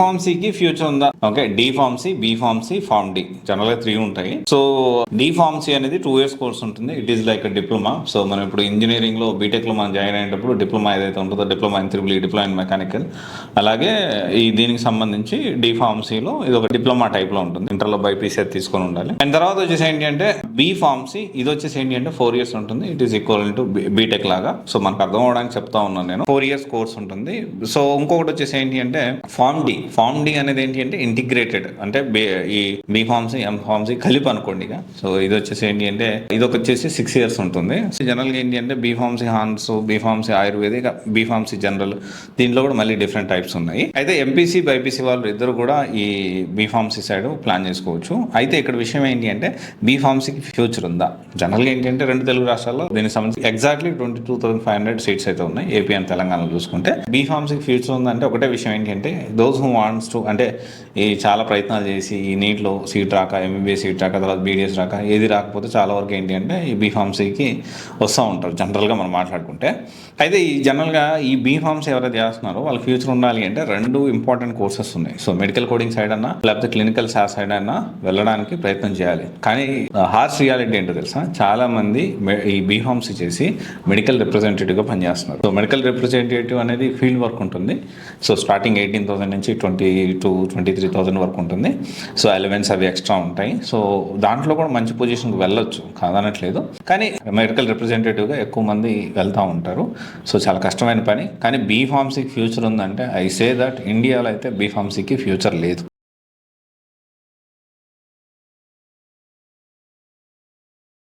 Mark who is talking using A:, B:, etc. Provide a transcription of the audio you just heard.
A: ఫార్మసీకి future ఉందా? Okay, D pharmacy, B pharmacy, pharm D, general గా 3 ఉంటాయి. సో డి ఫార్మసీ అనేది 2 years కోర్స్ ఉంటుంది. It is like diploma. So మనం ఇప్పుడు ఇంజనీరింగ్ లో బీటెక్ లో మనం జాయిన్ అయ్యేటప్పుడు డిప్లొమా ఏదైతే ఉంటుందో, diploma in triple E, diploma in mechanical, అలాగే ఈ దీనికి సంబంధించి డి ఫార్మసీలో ఇది ఒక డిప్లొమా టైప్ లో ఉంటుంది. ఇంటర్లో బైపీసీ అది తీసుకొని ఉండాలి. అండ్ తర్వాత వచ్చేసి ఏంటి అంటే బి ఫార్మసీ, ఇది వచ్చేసి ఏంటి అంటే 4 years ఉంటుంది. It is equal to BTech లాగా. సో మనకు అర్థం అవడానికి చెప్తా ఉన్నాను నేను. 4 years కోర్స్ ఉంటుంది. సో ఇంకొకటి వచ్చేసి ఏంటి అంటే ఫార్మ్ డి అనేది ఏంటి అంటే ఇంటిగ్రేటెడ్, అంటే ఈ బి ఫార్మసీ, ఎం ఫార్మసీ కలిపి అనుకోండి ఇక. సో ఇది వచ్చేసి ఏంటి అంటే ఇది వచ్చేసి 6 years ఉంటుంది. సో జనరల్ గా ఏంటి అంటే B pharmacy hons, B pharmacy Ayurvedic, B pharmacy general, దీంట్లో కూడా మళ్ళీ డిఫరెంట్ టైప్స్ ఉన్నాయి. అయితే ఎంపీసీ బైపీసీ వాళ్ళు ఇద్దరు కూడా ఈ బి ఫార్మసీ సైడ్ ప్లాన్ చేసుకోవచ్చు. అయితే ఇక్కడ విషయం ఏంటి అంటే బి ఫార్మసీకి ఫ్యూచర్ ఉందా? జనరల్ గా ఏంటంటే 2 తెలుగు రాష్ట్రాల్లో దీనికి సంబంధించి ఎగ్జాక్ట్లీ 22,500 సీట్స్ అయితే ఉన్నాయి ఏపీ అండ్ తెలంగాణలో చూసుకుంటే. బి ఫార్మసీకి ఫ్యూచర్ ఉందంటే ఒకటే విషయం ఏంటంటే దోస్ హూ వాంట్స్ టు, అంటే ఈ చాలా ప్రయత్నాలు చేసి ఈ నీట్లో సీట్ రాక, ఎంబీబీఎస్ సీట్ రాక, తర్వాత బీడీఎస్ రాక, ఏది రాకపోతే చాలా వరకు ఏంటి అంటే ఈ బీ ఫార్మసీకి వస్తూ ఉంటారు జనరల్గా మనం మాట్లాడుకుంటే. అయితే ఈ జనరల్గా ఈ బీ ఫార్మసీ ఎవరైతే చేస్తున్నారో వాళ్ళ ఫ్యూచర్ ఉండాలి అంటే 2 ఇంపార్టెంట్ కోర్సెస్ ఉన్నాయి. సో మెడికల్ కోడింగ్ సైడ్ అన్నా లేకపోతే క్లినికల్ సైడ్ అన్నా వెళ్ళడానికి ప్రయత్నం చేయాలి. కానీ హార్ష్ రియాలిటీ ఏంటో తెలుసా, చాలా మంది ఈ బీ ఫార్మసీ చేసి మెడికల్ రిప్రజెంటేటివ్గా పనిచేస్తున్నారు. సో మెడికల్ రిప్రజెంటేటివ్ అనేది ఫీల్డ్ వర్క్ ఉంటుంది. సో స్టార్టింగ్ 18,000 నుంచి 23,000 వరకు ఉంటుంది. సో అలవెన్స్ అవి ఎక్స్ట్రా ఉంటాయి. సో దాంట్లో కూడా మంచి పొజిషన్కి వెళ్ళొచ్చు, కాదనట్లేదు. కానీ మెడికల్ రిప్రజెంటేటివ్గా ఎక్కువ మంది వెళ్తూ ఉంటారు. సో చాలా కష్టమైన పని. కానీ బీ ఫార్మసీకి ఫ్యూచర్ ఉందంటే ఐ సే దట్ ఇండియాలో అయితే బీ ఫార్మసీకి ఫ్యూచర్ లేదు.